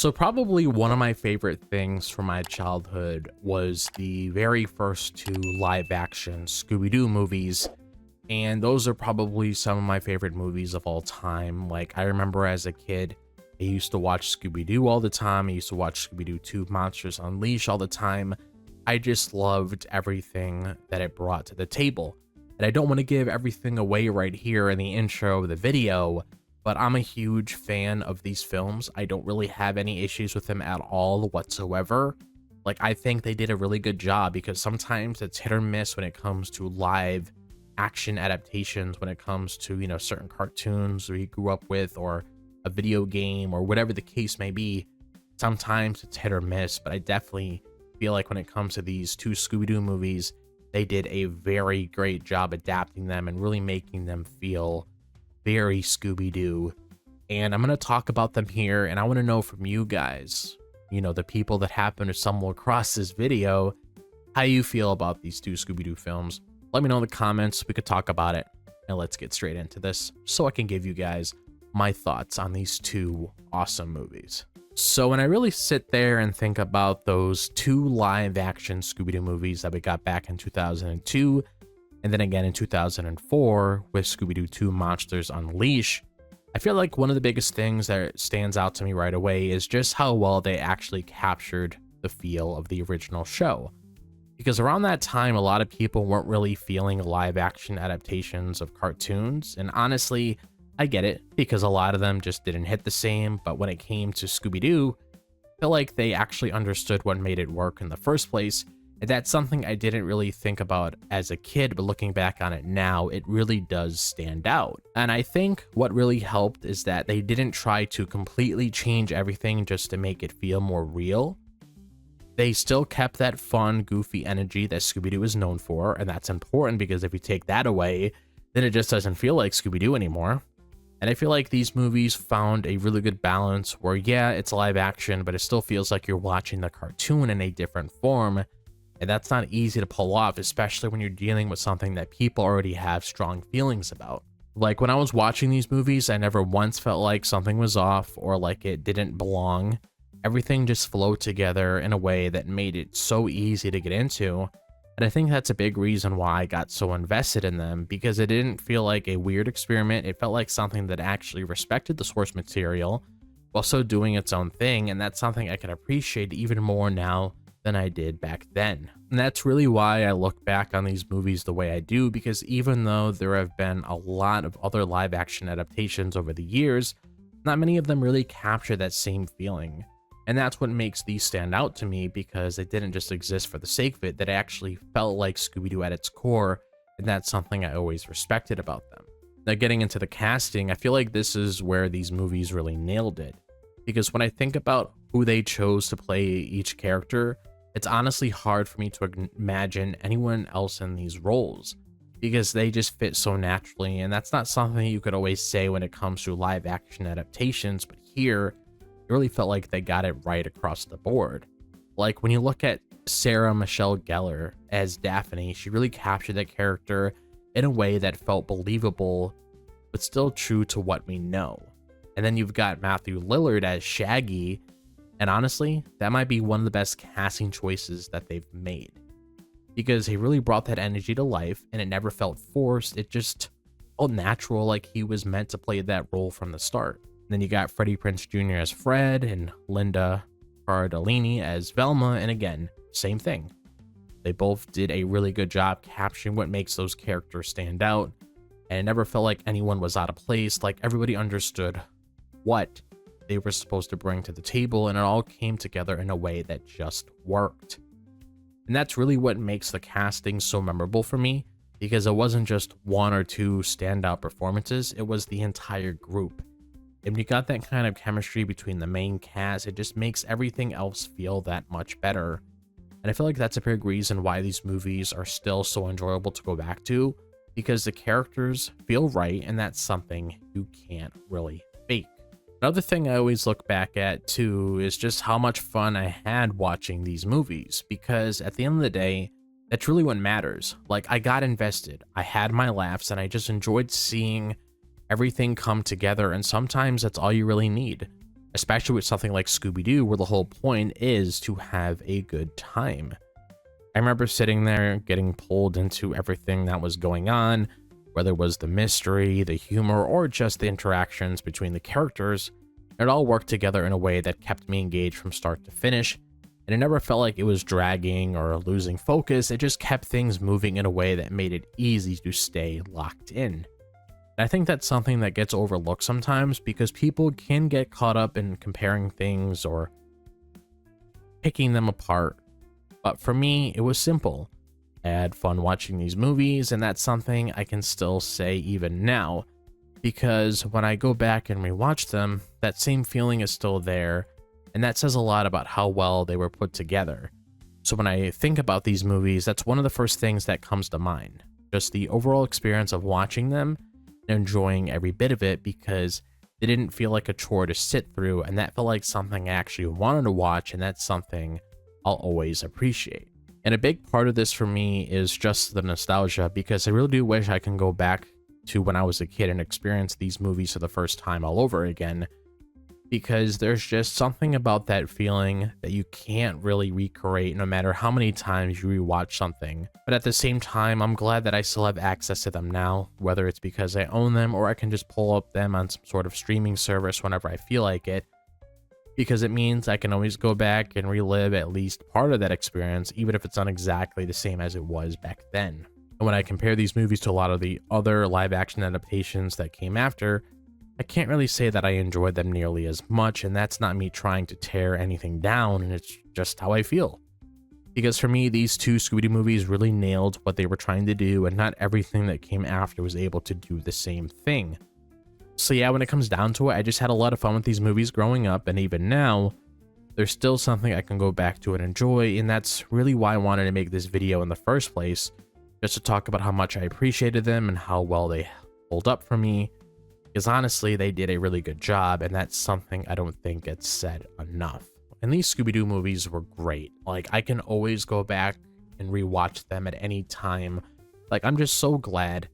So probably one of my favorite things from my childhood was the very first two live action Scooby-Doo movies. And those are probably some of my favorite movies of all time. Like, I remember as a kid, I used to watch Scooby-Doo all the time. I used to watch Scooby-Doo 2 Monsters Unleashed all the time. I just loved everything that it brought to the table. And I don't want to give everything away right here in the intro of the video, but I'm a huge fan of these films. I don't really have any issues with them at all whatsoever. Like, I think they did a really good job because sometimes it's hit or miss when it comes to live action adaptations, when it comes to, you know, certain cartoons or you grew up with, or a video game, or whatever the case may be. Sometimes it's hit or miss, but I definitely feel like when it comes to these two Scooby-Doo movies, they did a very great job adapting them and really making them feel very Scooby-Doo. And I'm going to talk about them here, and I want to know from you guys, you know, the people that happen to stumble across this video, how you feel about these two Scooby-Doo films. Let me know in the comments. We could talk about it. And let's get straight into this so I can give you guys my thoughts on these two awesome movies. So when I really sit there and think about those two live action Scooby-Doo movies that we got back in 2002, and then again in 2004 with Scooby-Doo 2 Monsters Unleashed, I feel like one of the biggest things that stands out to me right away is just how well they actually captured the feel of the original show. Because around that time, a lot of people weren't really feeling live action adaptations of cartoons, and honestly, I get it, because a lot of them just didn't hit the same, but when it came to Scooby-Doo, I feel like they actually understood what made it work in the first place. And that's something I didn't really think about as a kid, but looking back on it now, it really does stand out. And I think what really helped is that they didn't try to completely change everything just to make it feel more real. They still kept that fun, goofy energy that Scooby-Doo is known for, and that's important because if you take that away, then it just doesn't feel like Scooby-Doo anymore. And I feel like these movies found a really good balance where, yeah, it's live action, but it still feels like you're watching the cartoon in a different form. And that's not easy to pull off, especially when you're dealing with something that people already have strong feelings about. Like, when I was watching these movies, I never once felt like something was off or like it didn't belong. Everything just flowed together in a way that made it so easy to get into. And I think that's a big reason why I got so invested in them, because it didn't feel like a weird experiment. It felt like something that actually respected the source material while still doing its own thing. And that's something I can appreciate even more now than I did back then. And that's really why I look back on these movies the way I do, because even though there have been a lot of other live action adaptations over the years, not many of them really capture that same feeling. And that's what makes these stand out to me, because they didn't just exist for the sake of it, that actually felt like Scooby-Doo at its core, and that's something I always respected about them. Now, getting into the casting, I feel like this is where these movies really nailed it, because when I think about who they chose to play each character, it's honestly hard for me to imagine anyone else in these roles, because they just fit so naturally, and that's not something you could always say when it comes to live action adaptations, but here, it really felt like they got it right across the board. Like, when you look at Sarah Michelle Gellar as Daphne, she really captured that character in a way that felt believable, but still true to what we know. And then you've got Matthew Lillard as Shaggy, and honestly, that might be one of the best casting choices that they've made, because he really brought that energy to life, and it never felt forced. It just felt natural, like he was meant to play that role from the start. Then you got Freddie Prinze Jr. as Fred and Linda Cardellini as Velma, and again, same thing. They both did a really good job capturing what makes those characters stand out, and it never felt like anyone was out of place. Like, everybody understood what they were supposed to bring to the table, and it all came together in a way that just worked. And that's really what makes the casting so memorable for me, because it wasn't just one or two standout performances, it was the entire group. And when you got that kind of chemistry between the main cast, it just makes everything else feel that much better. And I feel like that's a big reason why these movies are still so enjoyable to go back to, because the characters feel right, and that's something you can't really fake. Another thing I always look back at too is just how much fun I had watching these movies, because at the end of the day, that's really what matters. Like, I got invested, I had my laughs, and I just enjoyed seeing everything come together, and sometimes that's all you really need. especially with something like Scooby-Doo, where the whole point is to have a good time. I remember sitting there getting pulled into everything that was going on, whether it was the mystery, the humor, or just the interactions between the characters. It all worked together in a way that kept me engaged from start to finish, and it never felt like it was dragging or losing focus. It just kept things moving in a way that made it easy to stay locked in. And I think that's something that gets overlooked sometimes because people can get caught up in comparing things or picking them apart. But for me, it was simple. I had fun watching these movies, and that's something I can still say even now, because when I go back and rewatch them, that same feeling is still there, and that says a lot about how well they were put together. So when I think about these movies, that's one of the first things that comes to mind. Just the overall experience of watching them and enjoying every bit of it, because they didn't feel like a chore to sit through, and that felt like something I actually wanted to watch, and that's something I'll always appreciate. And a big part of this for me is just the nostalgia, because I really do wish I can go back to when I was a kid and experience these movies for the first time all over again, because there's just something about that feeling that you can't really recreate no matter how many times you rewatch something. But at the same time, I'm glad that I still have access to them now, whether it's because I own them or I can just pull up them on some sort of streaming service whenever I feel like it, because it means I can always go back and relive at least part of that experience, even if it's not exactly the same as it was back then. And when I compare these movies to a lot of the other live action adaptations that came after, I can't really say that I enjoyed them nearly as much, and that's not me trying to tear anything down, and it's just how I feel. Because for me, these two Scooby-Doo movies really nailed what they were trying to do, and not everything that came after was able to do the same thing. So yeah, when it comes down to it, I just had a lot of fun with these movies growing up, and even now, there's still something I can go back to and enjoy, and that's really why I wanted to make this video in the first place, just to talk about how much I appreciated them and how well they hold up for me, because honestly, they did a really good job, and that's something I don't think gets said enough. And these Scooby-Doo movies were great. Like, I can always go back and rewatch them at any time. Like, I'm just so glad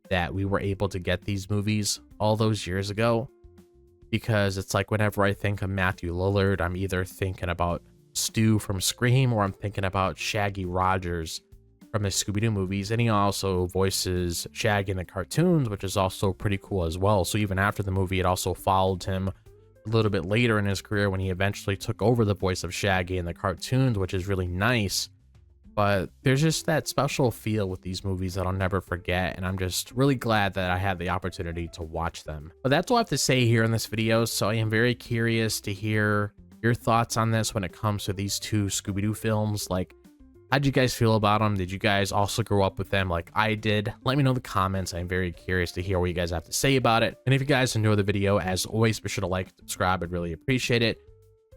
that we were able to get these movies all those years ago, because it's like whenever I think of Matthew Lillard, I'm either thinking about Stu from Scream or I'm thinking about Shaggy Rogers from the Scooby-Doo movies, and he also voices Shaggy in the cartoons, which is also pretty cool as well. So even after the movie, it also followed him a little bit later in his career when he eventually took over the voice of Shaggy in the cartoons, which is really nice. But there's just that special feel with these movies that I'll never forget, and I'm just really glad that I had the opportunity to watch them. But that's all I have to say here in this video, so I am very curious to hear your thoughts on this when it comes to these two Scooby-Doo films. Like, how'd you guys feel about them? Did you guys also grow up with them like I did? Let me know in the comments. I'm very curious to hear what you guys have to say about it. And if you guys enjoy the video, as always, be sure to like, subscribe. I'd really appreciate it.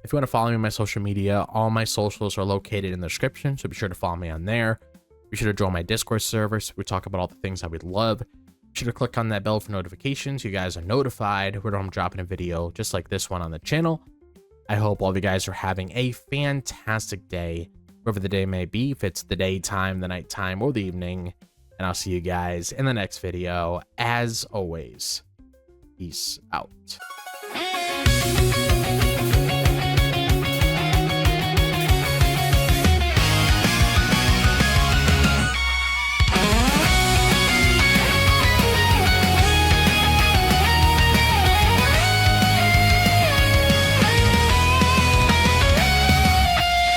If you want to follow me on my social media, all my socials are located in the description, so be sure to follow me on there. Be sure to join my Discord server so we talk about all the things that we'd love. Be sure to click on that bell for notifications. You guys are notified when I'm dropping a video just like this one on the channel. I hope all of you guys are having a fantastic day, wherever the day may be, if it's the daytime, the nighttime, or the evening. And I'll see you guys in the next video. As always, peace out.